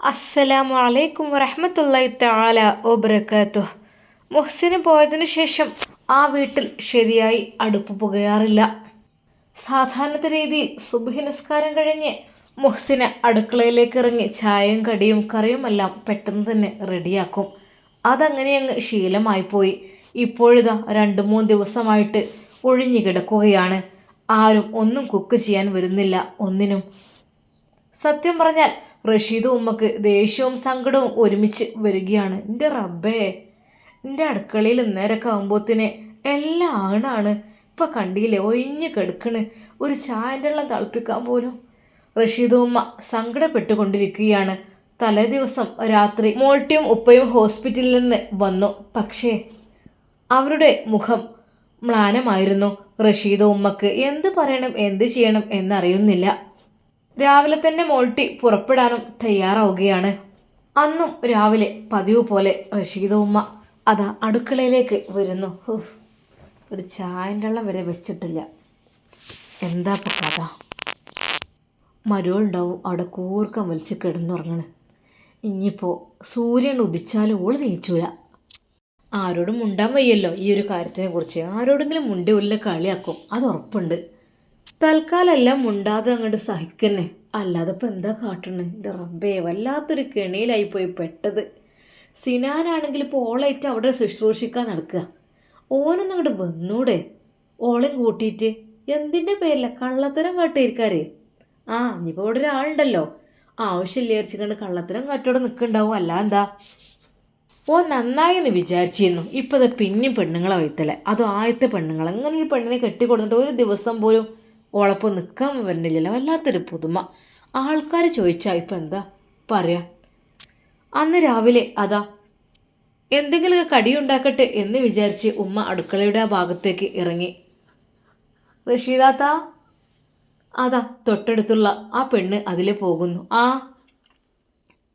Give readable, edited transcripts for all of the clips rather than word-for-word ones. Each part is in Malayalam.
അസ്സലാമു അലൈക്കും വറഹ്മത്തുള്ളാഹി തആല വബറകാതുഹു. മുഹ്സിന് പോയതിനു ശേഷം ആ വീട്ടിൽ ശരിയായി അടുപ്പ് പുകയാറില്ല. സാധാരണ രീതിയിൽ സുബ്ഹി നിസ്കാരം കഴിഞ്ഞ് മുഹ്സിന് അടുക്കളയിലേക്ക് ഇറങ്ങി ചായയും കടിയും കറിയുമെല്ലാം പെട്ടെന്ന് തന്നെ റെഡിയാക്കും. അതങ്ങനെ അങ്ങ് ശീലമായിപ്പോയി. ഇപ്പോഴിതാ 2-3 ദിവസമായിട്ട് ഒഴിഞ്ഞു കിടക്കുകയാണ്. ആരും ഒന്നും കുക്ക് ചെയ്യാൻ വരുന്നില്ല, ഒന്നിനും. സത്യം പറഞ്ഞാൽ റഷീദും ഉമ്മക്ക് ദേഷ്യവും സങ്കടവും ഒരുമിച്ച് വരികയാണ്. എൻ്റെ റബ്ബേ, എൻ്റെ അടുക്കളയിൽ നേരൊക്കെ ആകുമ്പോത്തിന് എല്ലാം ആണാണ്. ഇപ്പം കണ്ടില്ലേ, ഒഴിഞ്ഞ് കിടക്കണ്. ഒരു ചായൻ്റെ വെള്ളം തിളപ്പിക്കാൻ പോലും. റഷീദും ഉമ്മ സങ്കടപ്പെട്ടുകൊണ്ടിരിക്കുകയാണ്. തലേ ദിവസം രാത്രി മോൾട്ടിയും ഉപ്പയും ഹോസ്പിറ്റലിൽ നിന്ന് വന്നു. പക്ഷേ അവരുടെ മുഖം മ്ലാനമായിരുന്നു. റഷീദും ഉമ്മക്ക് എന്ത് പറയണം എന്ത് ചെയ്യണം എന്നറിയുന്നില്ല. രാവിലെ തന്നെ മോൾട്ടി പുറപ്പെടാനും തയ്യാറാവുകയാണ്. അന്നും രാവിലെ പതിവ് പോലെ റഷീദ ഉമ്മ അതാ അടുക്കളയിലേക്ക് വരുന്നു. ഒരു ചായൻ്റെ വെള്ളം വരെ വെച്ചിട്ടില്ല. എന്താ ഇപ്പം കഥ? മരുവുണ്ടാവും അവിടെ കൂർക്കം വലിച്ച് കിടന്നുറങ്ങണ്. ഇനിയിപ്പോൾ സൂര്യൻ ഉദിച്ചാലും ഓള് നീച്ചൂല. ആരോടും മുണ്ടാൻ വയ്യല്ലോ ഈ ഒരു കാര്യത്തിനെ കുറിച്ച്. ആരോടെങ്കിലും മുണ്ടി ഉള്ള കളിയാക്കും, അത് ഉറപ്പുണ്ട്. തൽക്കാലെല്ലാം മുണ്ടാതെ അങ്ങോട്ട് സഹിക്കന്നെ, അല്ലാതെ ഇപ്പം എന്താ കാട്ടണേ? എൻ്റെ റബ്ബേ, വല്ലാത്തൊരു കെണിയിലായിപ്പോയി പെട്ടത്. സിനാനാണെങ്കിൽ ഇപ്പോൾ ഓളായിട്ട് അവിടെ ശുശ്രൂഷിക്കാൻ നടക്കുക. ഓനൊന്നും അങ്ങോട്ട് വന്നൂടെ? ഓളെയും കൂട്ടിയിട്ട് എന്തിൻ്റെ പേരില്ല കള്ളത്തരം കാട്ടിയിരിക്കാരേ. ഇനിയിപ്പോൾ ഇവിടെ ഒരാളുണ്ടല്ലോ, ആവശ്യമില്ല വിചാരിച്ചുകൊണ്ട് കള്ളത്തരം കാട്ടോടെ നിൽക്കുന്നുണ്ടാവും. അല്ല എന്താ? ഓ നന്നായി എന്ന് വിചാരിച്ചിരുന്നു. ഇപ്പം അത് പിന്നെയും പെണ്ണുങ്ങളെ വയ്ത്തല്ലേ. അതും ആദ്യത്തെ പെണ്ണുങ്ങൾ. അങ്ങനെ ഒരു പെണ്ണിനെ കെട്ടിക്കൊടുത്തിട്ട് ഒരു ദിവസം പോലും ഓളപ്പം നിൽക്കാൻ വരുന്നില്ലല്ലോ. വല്ലാത്തൊരു പുതുമ. ആൾക്കാർ ചോദിച്ചാൽ ഇപ്പം എന്താ പറയാ? അന്ന് രാവിലെ അതാ എന്തെങ്കിലും കടിയുണ്ടാക്കട്ടെ എന്ന് വിചാരിച്ച് ഉമ്മ അടുക്കളയുടെ ആ ഭാഗത്തേക്ക് ഇറങ്ങി. റഷീദാത്ത അതാ തൊട്ടടുത്തുള്ള ആ പെണ്ണ് അതിലെ പോകുന്നു.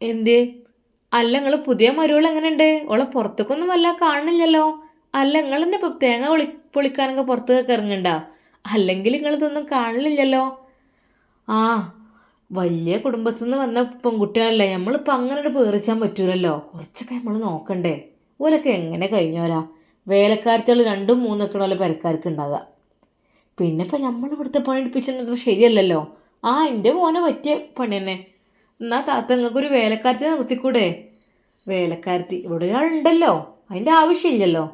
എന്തേ? അല്ല, നിങ്ങൾ പുതിയ മരുവൾ എങ്ങനെയുണ്ട്? ഓളെ പുറത്തേക്കൊന്നും വല്ല കാണില്ലല്ലോ. അല്ല, നിങ്ങൾ തന്നെ ഇപ്പം തേങ്ങ പൊളിക്കാനൊക്കെ പുറത്തേക്ക് ഇറങ്ങണ്ട? അല്ലെങ്കിൽ നിങ്ങളിതൊന്നും കാണില്ലല്ലോ. വലിയ കുടുംബത്തിൽ നിന്ന് വന്ന പെൺകുട്ടികളല്ലേ, നമ്മളിപ്പോൾ അങ്ങനെ പേറിച്ചാൻ പറ്റൂലല്ലോ. കുറച്ചൊക്കെ നമ്മൾ നോക്കണ്ടേ? ഓലൊക്കെ എങ്ങനെ കഴിഞ്ഞോരാ? വേലക്കാരത്തികൾ 2-3 ഒക്കെ പോലെ പെരക്കാർക്ക് ഉണ്ടാകുക. പിന്നെ ഇപ്പം നമ്മൾ ഇവിടുത്തെ പണി എടുപ്പിച്ചത് ശരിയല്ലല്ലോ. എൻ്റെ മോനെ പറ്റിയ പണി തന്നെ. എന്നാൽ താത്ത നിങ്ങൾക്കൊരു വേലക്കാരത്തെ നിർത്തിക്കൂടെ? വേലക്കാരത്തി ഇവിടെ ഒരാളുണ്ടല്ലോ, അതിൻ്റെ ആവശ്യമില്ലല്ലോ.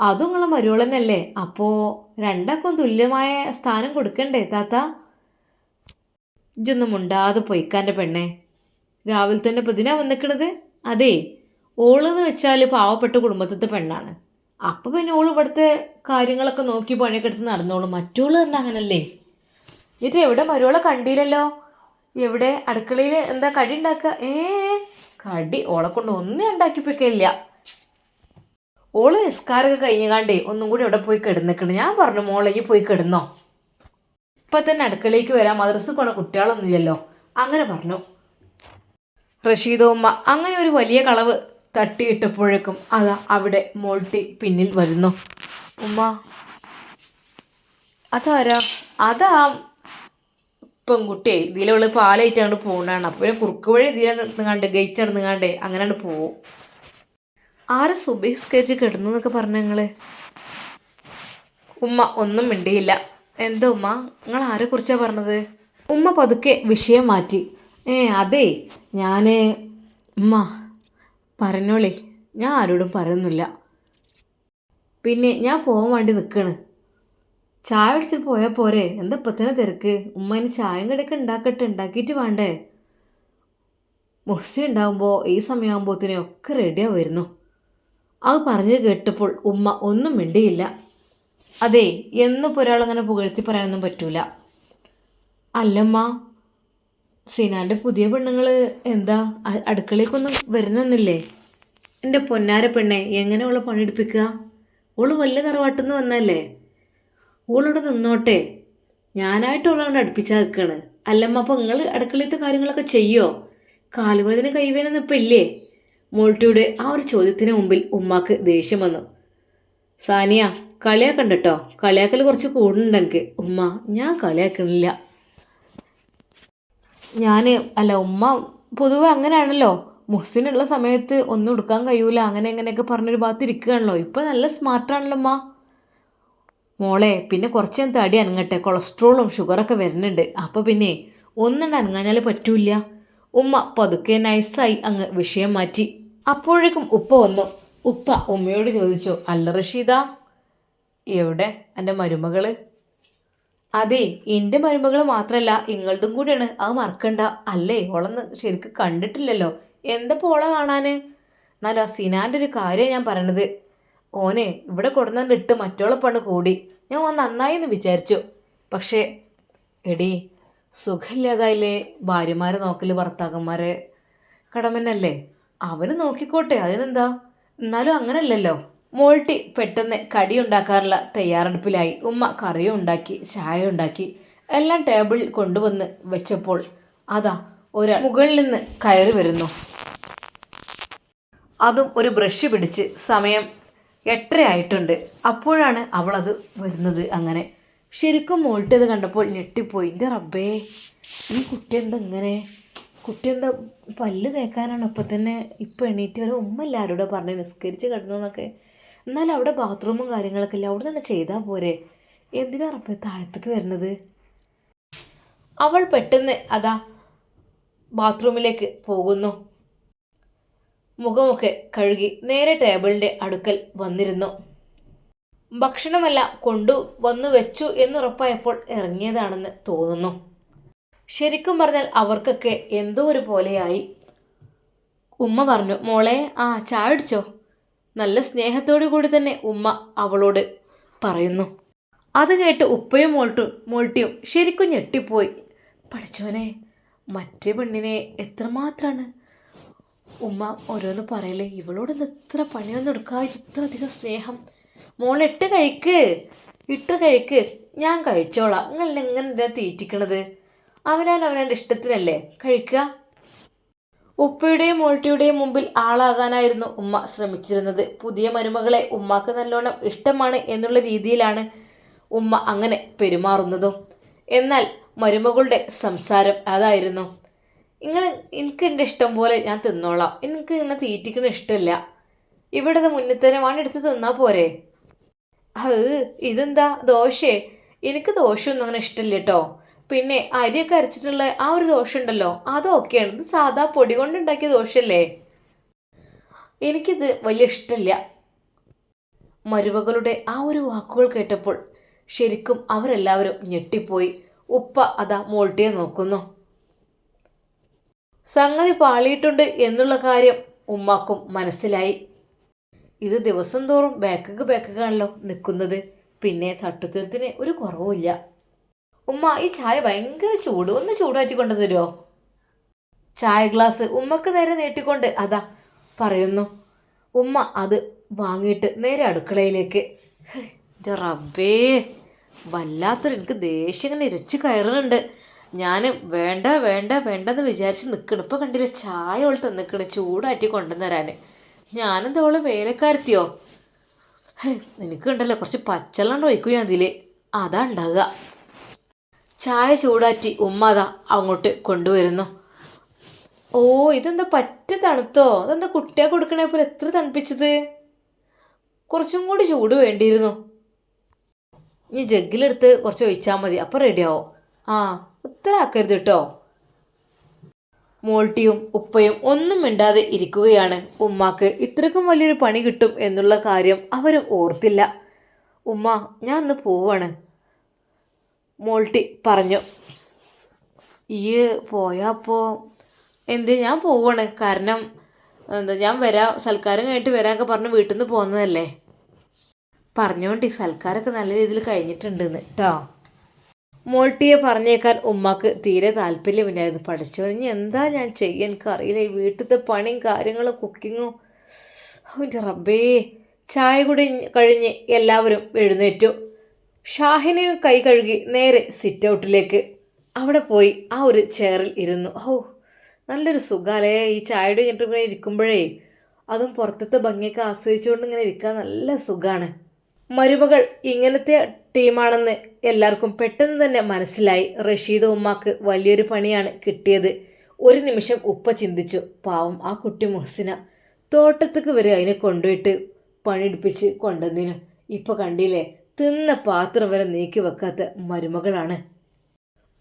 അതും നിങ്ങളെ മരുവളനല്ലേ, അപ്പോൾ രണ്ടാക്കും തുല്യമായ സ്ഥാനം കൊടുക്കണ്ടേ താത്ത? ഇജൊന്നും മുണ്ടാതെ പൊയ്ക്കാൻ്റെ പെണ്ണെ. രാവിലെ തന്നെ ഇപ്പം ഇതിനാ വന്നിക്കണത്? അതേ, ഓളെന്ന് വെച്ചാൽ പാവപ്പെട്ട കുടുംബത്തിലത്തെ പെണ്ണാണ്. അപ്പം പിന്നെ ഓൾ ഇവിടുത്തെ കാര്യങ്ങളൊക്കെ നോക്കി പണിയൊക്കെ എടുത്ത് നടന്നോളും. മറ്റോള് തന്നെ അങ്ങനല്ലേ. ഇത് എവിടെ മരുവളെ കണ്ടില്ലല്ലോ? എവിടെ? അടുക്കളയിൽ എന്താ കടി ഉണ്ടാക്കുക? കടി ഓളെ കൊണ്ട് ഒന്നും ഉണ്ടാക്കിപ്പിക്കില്ല. ഓള് നിസ്കാരമൊക്കെ കഴിഞ്ഞാണ്ടേ ഒന്നും കൂടി അവിടെ പോയി കിടന്നിക്കണം. ഞാൻ പറഞ്ഞു മോളെ ഈ പോയി കിടന്നോ, ഇപ്പം തന്നെ അടുക്കളയ്ക്ക് വരാം, മദ്രസ പോണ കുട്ടികളൊന്നുമില്ലല്ലോ. അങ്ങനെ പറഞ്ഞു റഷീദ ഉമ്മ. അങ്ങനെ ഒരു വലിയ കളവ് തട്ടിയിട്ടപ്പോഴേക്കും അതാ അവിടെ മോൾട്ടി പിന്നിൽ വരുന്നു. ഉമ്മ, അതാരാ? അതാ പെൺകുട്ടിയെ ഇതിലുള്ള പാലായിട്ട് അങ്ങോട്ട് പോകുന്നതാണ്. അപ്പോൾ പിന്നെ കുറുക്ക് വഴി ഇതിലാണ്ട് ഗേറ്റ് നടന്നുകാണ്ടേ അങ്ങനെ പോവും. ആരും സുബഹി നിസ്കരിച്ച് കിടന്നു എന്നൊക്കെ പറഞ്ഞു നിങ്ങൾ? ഉമ്മ ഒന്നും മിണ്ടിയില്ല. എന്താ ഉമ്മ, നിങ്ങൾ ആരെക്കുറിച്ചാണ് പറഞ്ഞത്? ഉമ്മ പതുക്കെ വിഷയം മാറ്റി. അതേ, ഞാൻ ഉമ്മ പറഞ്ഞോളേ, ഞാൻ ആരോടും പറയുന്നില്ല. പിന്നെ ഞാൻ പോകാൻ വേണ്ടി നിൽക്കണ്. ചായ അടിച്ചിട്ട് പോയാൽ പോരെ? എന്താ ഇപ്പം തന്നെ തിരക്ക്? ഉമ്മ ഇനി ചായയും കടിയൊക്കെ ഉണ്ടാക്കിയിട്ട് വേണ്ടേ? മുഹ്സിൻ ഉണ്ടാകുമ്പോൾ ഈ സമയമാകുമ്പോഴത്തേനും ഒക്കെ റെഡിയാവുമായിരുന്നു. അത് പറഞ്ഞത് കേട്ടപ്പോൾ ഉമ്മ ഒന്നും മിണ്ടിയില്ല. അതേ, എന്നിപ്പോൾ ഒരാളങ്ങനെ പുകഴ്ത്തി പറയാനൊന്നും പറ്റൂല. അല്ലമ്മ, സിനാൻ്റെ പുതിയ പെണ്ണുങ്ങൾ എന്താ അടുക്കളയ്ക്കൊന്നും വരുന്നില്ലേ? എൻ്റെ പൊന്നാര പെണ്ണെ, എങ്ങനെ അവളെ പണിയെടുപ്പിക്കുക? ഓള് വലിയ തറവാട്ടിൽ നിന്ന് വന്നല്ലേ. ഓളിവിടെ നിന്നോട്ടെ, ഞാനായിട്ട് ഓളോട് അടുപ്പിച്ചാൽ നിൽക്കുകയാണ്. അല്ലമ്മ, അപ്പോൾ നിങ്ങൾ അടുക്കളത്തെ കാര്യങ്ങളൊക്കെ ചെയ്യോ? കാലുവേദന കൈവേദന ഇപ്പം ഇല്ലേ? മോൾട്ടിയുടെ ആ ഒരു ചോദ്യത്തിന് മുമ്പിൽ ഉമ്മാക്ക് ദേഷ്യം വന്നു. സാനിയ, കളിയാക്കണ്ട കേട്ടോ. കളിയാക്കൽ കുറച്ച് കൂടുന്നുണ്ട് എനിക്ക്. ഉമ്മ, ഞാൻ കളിയാക്കണില്ല. ഉമ്മ പൊതുവെ അങ്ങനെയാണല്ലോ, മുഹ്സിനുള്ള സമയത്ത് ഒന്നും എടുക്കാൻ കഴിയൂല, അങ്ങനെ എങ്ങനെയൊക്കെ പറഞ്ഞൊരു ഭാഗത്ത് ഇരിക്കുകയാണല്ലോ. ഇപ്പം നല്ല സ്മാർട്ടാണല്ലോ അമ്മ. മോളെ പിന്നെ കുറച്ച് തടി അനങ്ങട്ടെ, കൊളസ്ട്രോളും ഷുഗറൊക്കെ വരുന്നുണ്ട്. അപ്പോൾ പിന്നെ ഒന്നുണ്ട് അനങ്ങാഞ്ഞാൽ പറ്റൂല. ഉമ്മ പതുക്കെ നൈസായി അങ്ങ് വിഷയം മാറ്റി. അപ്പോഴേക്കും ഉപ്പ വന്നു. ഉപ്പ ഉമ്മയോട് ചോദിച്ചു, അല്ല റഷീദ, എവിടെ എൻ്റെ മരുമകള്? അതെ, എൻ്റെ മരുമകൾ മാത്രമല്ല ഇങ്ങളതും കൂടിയാണ്, അത് മറക്കണ്ട. അല്ലേ, ഓളന്ന് ശരിക്കും കണ്ടിട്ടില്ലല്ലോ. എന്താ പോളെ കാണാൻ? എന്നാലും ആ സിനാൻ്റെ ഒരു കാര്യം ഞാൻ പറയണത്. ഓനെ ഇവിടെ കൊടുന്നിട്ട് മറ്റോളെ പണ് കൂടി. ഞാൻ ഓൻ നന്നായി എന്ന് വിചാരിച്ചു. പക്ഷേ എടി, സുഖമില്ലാതായില്ലേ ഭാര്യമാരെ നോക്കൽ ഭർത്താക്കന്മാരെ കടമന്നല്ലേ. അവന് നോക്കിക്കോട്ടെ, അതിനെന്താ. എന്നാലും അങ്ങനല്ലല്ലോ. മോൾട്ടി പെട്ടെന്ന് കടി ഉണ്ടാക്കാറുള്ള തയ്യാറെടുപ്പിലായി. ഉമ്മ കറിയും ഉണ്ടാക്കി ചായ ഉണ്ടാക്കി എല്ലാം ടേബിളിൽ കൊണ്ടുവന്ന് വെച്ചപ്പോൾ അതാ ഒരാൾ മുകളിൽ നിന്ന് കയറി വരുന്നു. അതും ഒരു ബ്രഷ് പിടിച്ച്. സമയം 8:30 ആയിട്ടുണ്ട്. അപ്പോഴാണ് അവളത് വരുന്നത്. അങ്ങനെ ശരിക്കും മോൾട്ടി അത് കണ്ടപ്പോൾ ഞെട്ടിപ്പോയി. എൻ്റെ റബ്ബേ, ഈ കുട്ടി എന്താ ഇങ്ങനെ? കുട്ടി എന്താ പല്ല് തേക്കാനാണ് ഇപ്പം തന്നെ ഇപ്പം എണീറ്റ് വരെ? ഉമ്മ എല്ലാവരോടും പറഞ്ഞ് നിസ്കരിച്ച് കിടന്നു എന്നൊക്കെ. എന്നാലും അവിടെ ബാത്റൂമും കാര്യങ്ങളൊക്കെ ഇല്ല, അവിടെ തന്നെ ചെയ്താൽ പോരെ? എന്തിനാ റബ്ബേ താഴത്തേക്ക് വരുന്നത്? അവൾ പെട്ടെന്ന് അതാ ബാത്റൂമിലേക്ക് പോകുന്നു. മുഖമൊക്കെ കഴുകി നേരെ ടേബിളിൻ്റെ അടുക്കൽ വന്നിരുന്നു. ഭക്ഷണമെല്ലാം കൊണ്ടുവന്നു വെച്ചു എന്നുറപ്പായപ്പോൾ ഇറങ്ങിയതാണെന്ന് തോന്നുന്നു. ശരിക്കും പറഞ്ഞാൽ അവർക്കൊക്കെ എന്തോ ഒരു പോലെയായി. ഉമ്മ പറഞ്ഞു, മോളെ ആ ചായ അടിച്ചോ. നല്ല സ്നേഹത്തോടു കൂടി തന്നെ ഉമ്മ അവളോട് പറയുന്നു. അത് കേട്ട് ഉപ്പയും മോൾട്ടിയും ശരിക്കും ഞെട്ടിപ്പോയി. പഠിച്ചോനെ, മറ്റേ പെണ്ണിനെ എത്രമാത്രമാണ് ഉമ്മ ഓരോന്ന് പറയലേ. ഇവളോട് എത്ര പണിയൊന്നും എടുക്കാതെ ഇത്ര അധികം സ്നേഹം. മോളിട്ട് കഴിക്ക്, ഞാൻ കഴിച്ചോളാം. നിങ്ങൾ എങ്ങനെ എന്താ തീറ്റിക്കണത്? അവനവൻ്റെ ഇഷ്ടത്തിനല്ലേ കഴിക്കുക. ഉപ്പയുടെയും മോൾട്ടിയുടെയും മുമ്പിൽ ആളാകാനായിരുന്നു ഉമ്മ ശ്രമിച്ചിരുന്നത്. പുതിയ മരുമകളെ ഉമ്മാക്ക് നല്ലോണം ഇഷ്ടമാണ് എന്നുള്ള രീതിയിലാണ് ഉമ്മ അങ്ങനെ പെരുമാറുന്നതും. എന്നാൽ മരുമകളുടെ സംസാരം അതായിരുന്നു, എനിക്ക് എൻ്റെ ഇഷ്ടം പോലെ ഞാൻ തിന്നോളാം, എനിക്ക് ഇങ്ങനെ തീറ്റിക്കണ ഇഷ്ടമില്ല, ഇവിടുത്തെ മുന്നിൽ തന്നെ വാണെടുത്ത് തിന്നാൽ പോരെ. ഇതെന്താ ദോശേ? എനിക്ക് ദോശയൊന്നും അങ്ങനെ ഇഷ്ടമില്ല കേട്ടോ. പിന്നെ അരിയൊക്കെ അരച്ചിട്ടുള്ള ആ ഒരു ദോശ ഉണ്ടല്ലോ, അതൊക്കെയാണ്. ഇത് സാധാ പൊടി കൊണ്ടുണ്ടാക്കിയ ദോശയല്ലേ, എനിക്കിത് വലിയ ഇഷ്ടമില്ല. മരുമകളുടെ ആ ഒരു വാക്കുകൾ കേട്ടപ്പോൾ ശരിക്കും അവരെല്ലാവരും ഞെട്ടിപ്പോയി. ഉപ്പ അതാ മോൾട്ടിയെ നോക്കുന്നു. സംഗതി പാളിയിട്ടുണ്ട് എന്നുള്ള കാര്യം ഉമ്മാക്കും മനസ്സിലായി. ഇത് ദിവസം തോറും ബാക്കകാണല്ലോ നിൽക്കുന്നത്. പിന്നെ തട്ടുത്തരത്തിന് ഒരു കുറവുമില്ല. ഉമ്മ, ഈ ചായ ഭയങ്കര ചൂട്, ഒന്ന് ചൂടാറ്റി കൊണ്ടു തരുമോ? ചായ ഗ്ലാസ് ഉമ്മക്ക് നേരെ നീട്ടിക്കൊണ്ട് അതാ പറയുന്നു. ഉമ്മ അത് വാങ്ങിയിട്ട് നേരെ അടുക്കളയിലേക്ക്. റബ്ബേ, വല്ലാത്തൊരു എനിക്ക് ദേഷ്യം ഇങ്ങനെ ഇരച്ച് കയറുന്നുണ്ട്. ഞാൻ വേണ്ടെന്ന് വിചാരിച്ച് നിൽക്കണം. ഇപ്പം കണ്ടില്ല, ചായ അവൾ തന്നിക്കണ് ചൂടാറ്റി കൊണ്ടുവന്നരാൻ. ഞാനെന്താ അവള് വേലക്കാരത്തിയോ? എനിക്കുണ്ടല്ലോ കുറച്ച് പച്ചവെള്ളം ഒഴിക്കും ഞാൻ അതിൽ, അതാ ഉണ്ടാകുക. ചായ ചൂടാറ്റി ഉമ്മ അതാ അങ്ങോട്ട് കൊണ്ടുവരുന്നു. ഓ, ഇതെന്താ പറ്റ തണുത്തോ? അതെന്താ കുട്ടിയെ കൊടുക്കണേ പോലെ എത്ര തണുപ്പിച്ചത്? കുറച്ചും കൂടി ചൂട് വേണ്ടിയിരുന്നു. ഇനി ജഗ്ഗിലെടുത്ത് കുറച്ച് ഒഴിച്ചാൽ മതി, അപ്പം റെഡിയാവും. ആ, ഇത്ര ആക്കരുത് കേട്ടോ. മോൾട്ടിയും ഉപ്പയും ഒന്നും മിണ്ടാതെ ഇരിക്കുകയാണ്. ഉമ്മാക്ക് ഇത്രക്കും വലിയൊരു പണി കിട്ടും എന്നുള്ള കാര്യം അവരും ഓർത്തില്ല. ഉമ്മ, ഞാൻ ഒന്ന് പോവാണ്, മോൾട്ടി പറഞ്ഞു. ഈ പോയപ്പോൾ ഞാൻ പോവാണ്, കാരണം ഞാൻ വരാം, സൽക്കാരം കഴിഞ്ഞിട്ട് വരാമൊക്കെ പറഞ്ഞ് വീട്ടിൽ നിന്ന് പോകുന്നതല്ലേ. പറഞ്ഞോണ്ടി, സൽക്കാരമൊക്കെ നല്ല രീതിയിൽ കഴിഞ്ഞിട്ടുണ്ടെന്ന് കേട്ടോ. മോൾട്ടിയെ പറഞ്ഞേക്കാൻ ഉമ്മാക്ക് തീരെ താല്പര്യമില്ലായിരുന്നു. പഠിച്ചോഞ്ഞ് എന്താ ഞാൻ ചെയ്യാൻ, എനിക്കറിയില്ല. ഈ വീട്ടിലത്തെ പണിയും കാര്യങ്ങളും കുക്കിങ്ങും. എൻ്റെ റബ്ബേ. ചായ കൂടി കഴിഞ്ഞ് എല്ലാവരും എഴുന്നേറ്റു. ഷാഹിനെയും കൈ കഴുകി നേരെ സിറ്റ് ഔട്ടിലേക്ക് അവിടെ പോയി ആ ഒരു ചെയറിൽ ഇരുന്നു. നല്ലൊരു സുഖാലേ ഈ ചായയുടെ കഴിഞ്ഞിട്ട് ഇങ്ങനെ ഇരിക്കുമ്പോഴേ. അതും പുറത്തത്തെ ഭംഗിയൊക്കെ ആസ്വദിച്ചുകൊണ്ട് ഇങ്ങനെ ഇരിക്കാൻ നല്ല സുഖമാണ്. മരുമകൾ ഇങ്ങനത്തെ ടീമാണെന്ന് എല്ലാവർക്കും പെട്ടെന്ന് തന്നെ മനസ്സിലായി. റഷീദ് ഉമ്മാക്ക് വലിയൊരു പണിയാണ് കിട്ടിയത്. ഒരു നിമിഷം ഉപ്പ ചിന്തിച്ചു, പാവം ആ കുട്ടി മുഹ്സിന തോട്ടത്തേക്ക് വരെ അതിനെ കൊണ്ടുപോയിട്ട് പണിയെടുപ്പിച്ച് കൊണ്ടുവന്നതിനും ഇപ്പൊ കണ്ടില്ലേ, തിന്ന പാത്രം വരെ നീക്കി വെക്കാത്ത മരുമകളാണ്.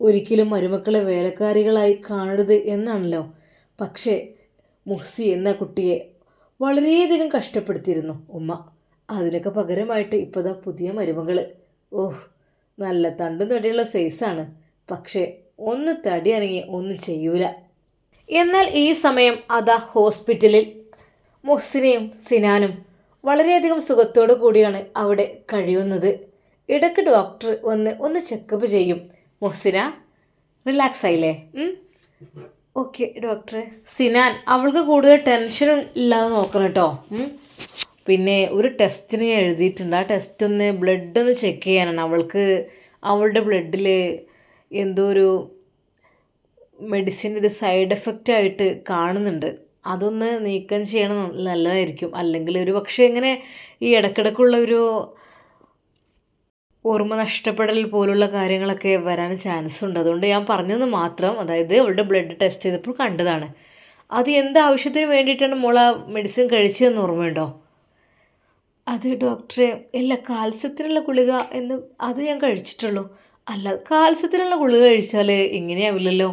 ഒരിക്കലും മരുമക്കളെ വേലക്കാരികളായി കാണരുത് എന്നാണല്ലോ. പക്ഷേ മുഹ്സി എന്ന കുട്ടിയെ വളരെയധികം കഷ്ടപ്പെടുത്തിയിരുന്നു ഉമ്മ. അതിനൊക്കെ പകരമായിട്ട് ഇപ്പോഴാ പുതിയ മരുമകൾ. ഓഹ്, നല്ല തണ്ടും തടിയുള്ള സൈസാണ്. പക്ഷേ ഒന്ന് തടി അനങ്ങി ഒന്നും ചെയ്യൂല. എന്നാൽ ഈ സമയം അതാ ഹോസ്പിറ്റലിൽ മുഹ്സിനയും സിനാനും വളരെയധികം സുഖത്തോടു കൂടിയാണ് അവിടെ കഴിയുന്നത്. ഇടയ്ക്ക് ഡോക്ടർ ഒന്ന് ചെക്കപ്പ് ചെയ്യും. മുഹ്സിന റിലാക്സ് ആയില്ലേ? Okay doctor. സിനാൻ, അവൾക്ക് കൂടുതൽ ടെൻഷനും ഇല്ലാതെ നോക്കണം കേട്ടോ. പിന്നെ ഒരു ടെസ്റ്റിന് ഞാൻ എഴുതിയിട്ടുണ്ട്. ആ ടെസ്റ്റ് ബ്ലഡ് ഒന്ന് ചെക്ക് ചെയ്യാനാണ്. അവളുടെ ബ്ലഡിൽ എന്തോ ഒരു മെഡിസിൻ്റെ ഒരു സൈഡ് എഫക്റ്റ് ആയിട്ട് കാണുന്നുണ്ട്. അതൊന്ന് നീക്കം ചെയ്യണം, നല്ലതായിരിക്കും. അല്ലെങ്കിൽ ഒരു പക്ഷേ ഇങ്ങനെ ഈ ഇടയ്ക്കിടയ്ക്കുള്ള ഒരു ഓർമ്മ നഷ്ടപ്പെടൽ പോലുള്ള കാര്യങ്ങളൊക്കെ വരാൻ ചാൻസ് ഉണ്ട്. അതുകൊണ്ട് ഞാൻ പറഞ്ഞതെന്ന് മാത്രം. അതായത് അവളുടെ ബ്ലഡ് ടെസ്റ്റ് ചെയ്തപ്പോൾ കണ്ടതാണ്. അത് എന്താവശ്യത്തിന് വേണ്ടിയിട്ടാണ് മോൾ ആ മെഡിസിൻ കഴിച്ചതെന്ന് ഓർമ്മയുണ്ടോ? അത് ഡോക്ടറെ, ഇല്ല, കാൽസ്യത്തിനുള്ള ഗുളിക എന്ന് അത് ഞാൻ കഴിച്ചിട്ടുള്ളൂ. അല്ല, കാൽസ്യത്തിനുള്ള ഗുളിക കഴിച്ചാൽ ഇങ്ങനെയാവില്ലല്ലോ.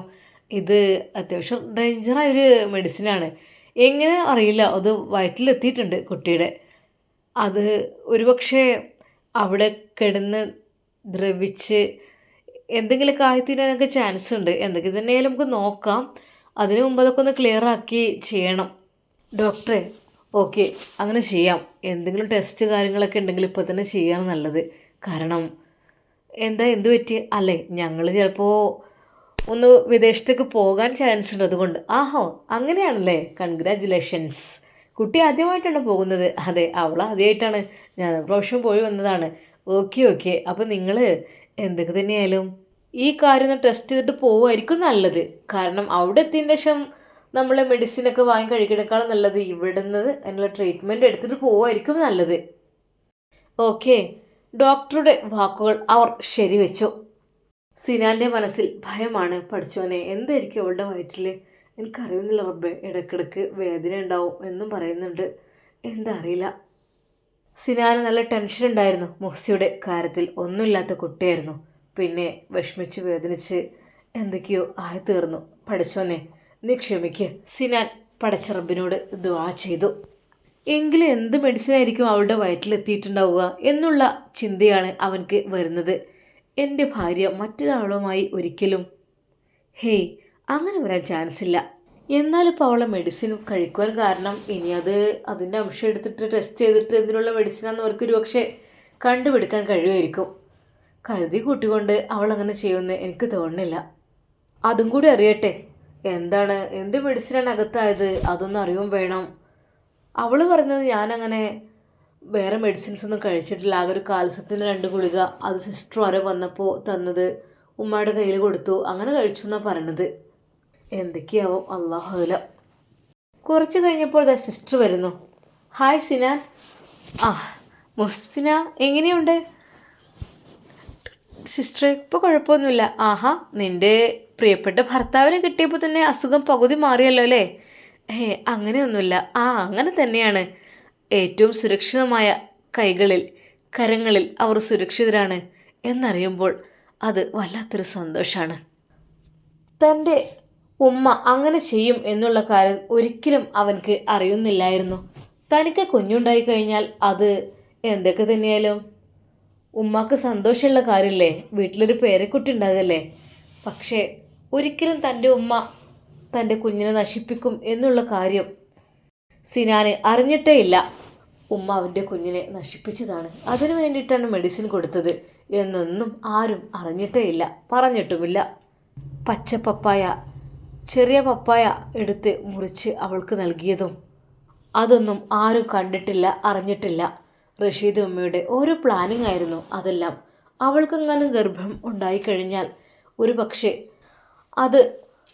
ഇത് അത്യാവശ്യം ഡേഞ്ചറായൊരു മെഡിസിനാണ്. എങ്ങനെ അറിയില്ല, അത് വയറ്റിലെത്തിയിട്ടുണ്ട് കുട്ടിയുടെ. അത് ഒരുപക്ഷെ അവിടെ കിടന്ന് ദ്രവിച്ച് എന്തെങ്കിലുമൊക്കെ ആയിത്തീരാനൊക്കെ ചാൻസ് ഉണ്ട്. എന്തൊക്കെ തന്നെയായാലും നമുക്ക് നോക്കാം. അതിനു മുമ്പ് അതൊക്കെ ഒന്ന് ക്ലിയർ ആക്കി ചെയ്യണം ഡോക്ടറെ. ഓക്കെ, അങ്ങനെ ചെയ്യാം. എന്തെങ്കിലും ടെസ്റ്റ് കാര്യങ്ങളൊക്കെ ഉണ്ടെങ്കിൽ ഇപ്പോൾ തന്നെ ചെയ്യാണ് നല്ലത്. കാരണം എന്ത് പറ്റി അല്ലേ, ഞങ്ങൾ ചിലപ്പോൾ ഒന്ന് വിദേശത്തേക്ക് പോകാൻ ചാൻസ് ഉണ്ട്. അതുകൊണ്ട് ആഹോ, അങ്ങനെയാണല്ലേ, കൺഗ്രാജുലേഷൻസ്. കുട്ടി ആദ്യമായിട്ടാണ് പോകുന്നത്? അതെ, അവൾ ആദ്യമായിട്ടാണ്. ഞാൻ പ്രാവശ്യം പോയി വന്നതാണ്. ഓക്കെ. അപ്പോൾ നിങ്ങൾ എന്തൊക്കെ തന്നെയായാലും ഈ കാര്യം ഒന്ന് ടെസ്റ്റ് ചെയ്തിട്ട് പോവുമായിരിക്കും നല്ലത്. കാരണം അവിടെ എത്തിയതിന് ശേഷം നമ്മൾ മെഡിസിനൊക്കെ വാങ്ങി കഴിക്കുന്നതിനേക്കാളും നല്ലത് ഇവിടെ നിന്ന് അതിനുള്ള ട്രീറ്റ്മെൻറ്റ് എടുത്തിട്ട് പോവുമായിരിക്കും നല്ലത്. ഓക്കെ. ഡോക്ടറുടെ വാക്കുകൾ അവർ ശരിവെച്ചു. സിനാൻ്റെ മനസ്സിൽ ഭയമാണ്. പഠിച്ചോനെ, എന്തായിരിക്കും അവളുടെ വയറ്റിൽ? എനിക്കറിയുന്നില്ല റബ്ബേ. ഇടയ്ക്കിടയ്ക്ക് വേദന ഉണ്ടാവും എന്നും പറയുന്നുണ്ട്. എന്താ അറിയില്ല. സിനാന് നല്ല ടെൻഷൻ ഉണ്ടായിരുന്നു മുഹ്സിയുടെ കാര്യത്തിൽ. ഒന്നുമില്ലാത്ത കുട്ടിയായിരുന്നു. പിന്നെ വിഷമിച്ച് വേദനിച്ച് എന്തൊക്കെയോ ആയി തീർന്നു. പഠിച്ചോനെ, നീ ക്ഷമിക്ക്. സിനാൻ പടച്ച റബ്ബിനോട് ദുആ ചെയ്തു. എങ്കിലും എന്ത് മെഡിസിൻ ആയിരിക്കും അവളുടെ വയറ്റിലെത്തിയിട്ടുണ്ടാവുക എന്നുള്ള ചിന്തയാണ് അവൻക്ക് വരുന്നത്. എൻ്റെ ഭാര്യ മറ്റൊരാളുമായി ഒരിക്കലും, ഹേയ്, അങ്ങനെ വരാൻ ചാൻസ് ഇല്ല. എന്നാലിപ്പോൾ അവളെ മെഡിസിൻ കഴിക്കുവാൻ കാരണം ഇനി അതിൻ്റെ അംശം എടുത്തിട്ട് ടെസ്റ്റ് ചെയ്തിട്ട് എന്തിനുള്ള മെഡിസിനാണെന്ന് അവർക്കൊരു പക്ഷേ കണ്ടുപിടിക്കാൻ കഴിയുമായിരിക്കും. കരുതി കൂട്ടിക്കൊണ്ട് അവൾ അങ്ങനെ ചെയ്യുമെന്ന് എനിക്ക് തോന്നുന്നില്ല. അതും കൂടി അറിയട്ടെ, എന്ത് മെഡിസിനാണ് അകത്തായത്, അതൊന്നും അറിയും വേണം. അവൾ പറഞ്ഞത് ഞാനങ്ങനെ വേറെ മെഡിസിൻസ് ഒന്നും കഴിച്ചിട്ടില്ല. ആകെ ഒരു കാൽസ്യത്തിന് 2 ഗുളിക, അത് സിസ്റ്റർ വരെ വന്നപ്പോൾ തന്നത്, ഉമ്മയുടെ കയ്യിൽ കൊടുത്തു, അങ്ങനെ കഴിച്ചു എന്നാണ് പറയണത്. എന്തൊക്കെയാവും, അല്ലാഹുല. കുറച്ച് കഴിഞ്ഞപ്പോൾ സിസ്റ്റർ വരുന്നു. ഹായ് സിനാൻ. മുഹ്സിന എങ്ങനെയുണ്ട് സിസ്റ്ററെ? ഇപ്പോൾ കുഴപ്പമൊന്നുമില്ല. ആഹാ, നിൻ്റെ പ്രിയപ്പെട്ട ഭർത്താവിനെ കിട്ടിയപ്പോൾ തന്നെ അസുഖം പകുതി മാറിയല്ലോ അല്ലേ? അങ്ങനെയൊന്നുമില്ല. അങ്ങനെ തന്നെയാണ്. ഏറ്റവും സുരക്ഷിതമായ കരങ്ങളിൽ അവർ സുരക്ഷിതരാണ് എന്നറിയുമ്പോൾ അത് വല്ലാത്തൊരു സന്തോഷമാണ്. തൻ്റെ ഉമ്മ അങ്ങനെ ചെയ്യും എന്നുള്ള കാര്യം ഒരിക്കലും അവൻക്ക് അറിയുന്നില്ലായിരുന്നു. തനിക്ക് കുഞ്ഞുണ്ടായി കഴിഞ്ഞാൽ അത് എന്തൊക്കെ തന്നെയായാലും ഉമ്മാക്ക് സന്തോഷമുള്ള കാര്യമല്ലേ, വീട്ടിലൊരു പേരക്കുട്ടി ഉണ്ടാകല്ലേ. പക്ഷേ ഒരിക്കലും തൻ്റെ ഉമ്മ തൻ്റെ കുഞ്ഞിനെ നശിപ്പിക്കും എന്നുള്ള കാര്യം സിനാന് അറിഞ്ഞിട്ടേ ഇല്ല. ഉമ്മ അവൻ്റെ കുഞ്ഞിനെ നശിപ്പിച്ചതാണ്, അതിനു വേണ്ടിയിട്ടാണ് മെഡിസിൻ കൊടുത്തത് എന്നൊന്നും ആരും അറിഞ്ഞിട്ടേ ഇല്ല, പറഞ്ഞിട്ടുമില്ല. പച്ച പപ്പായ, ചെറിയ പപ്പായ എടുത്ത് മുറിച്ച് അവൾക്ക് നൽകിയതും അതൊന്നും ആരും കണ്ടിട്ടില്ല, അറിഞ്ഞിട്ടില്ല. റഷീദ് ഉമ്മയുടെ ഓരോ പ്ലാനിങ് ആയിരുന്നു അതെല്ലാം. അവൾക്കെങ്ങാനും ഗർഭം ഉണ്ടായിക്കഴിഞ്ഞാൽ ഒരു പക്ഷേ അത്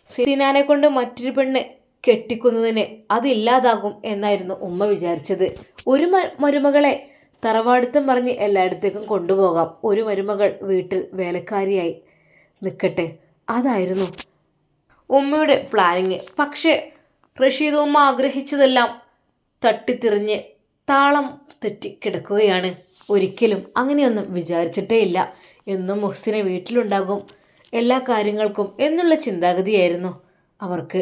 സിനാനെ കൊണ്ട് മറ്റൊരു പെണ്ണ് കെട്ടിക്കുന്നതിന് അതില്ലാതാകും എന്നായിരുന്നു ഉമ്മ വിചാരിച്ചത്. ഒരു മരുമകളെ തറവാടിത്തം പറഞ്ഞ് എല്ലായിടത്തേക്കും കൊണ്ടുപോകാം, ഒരു മരുമകൾ വീട്ടിൽ വേലക്കാരിയായി നിൽക്കട്ടെ, അതായിരുന്നു ഉമ്മയുടെ പ്ലാനിങ്. പക്ഷേ റഷീദ് ഉമ്മ ആഗ്രഹിച്ചതെല്ലാം തട്ടിത്തിറിഞ്ഞ് താളം തെറ്റി കിടക്കുകയാണ്. ഒരിക്കലും അങ്ങനെയൊന്നും വിചാരിച്ചിട്ടേ ഇല്ല. എന്നും മുഹ്സിനെ വീട്ടിലുണ്ടാകും എല്ലാ കാര്യങ്ങൾക്കും എന്നുള്ള ചിന്താഗതിയായിരുന്നു അവർക്ക്.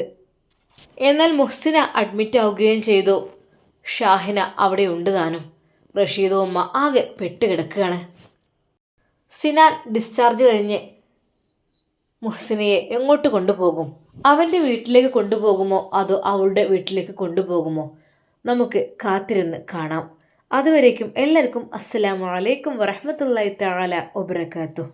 എന്നാൽ മുഹ്സിന അഡ്മിറ്റ് ആവുകയും ചെയ്തു. ഷാഹിന അവിടെ ഉണ്ട് താനും. റഷീദ് ഉമ്മ ആകെ പെട്ടുകിടക്കുകയാണ്. സിനാൻ ഡിസ്ചാർജ് കഴിഞ്ഞ് മുഹ്സിനയെ എങ്ങോട്ട് കൊണ്ടുപോകും? അവൻ്റെ വീട്ടിലേക്ക് കൊണ്ടുപോകുമോ അതോ അവളുടെ വീട്ടിലേക്ക് കൊണ്ടുപോകുമോ? നമുക്ക് കാത്തിരുന്ന് കാണാം. അതുവരേക്കും എല്ലാവർക്കും അസ്സലാമു അലൈക്കും വറഹ്മത്തുള്ളാഹി തആല വബറകാതുഹു.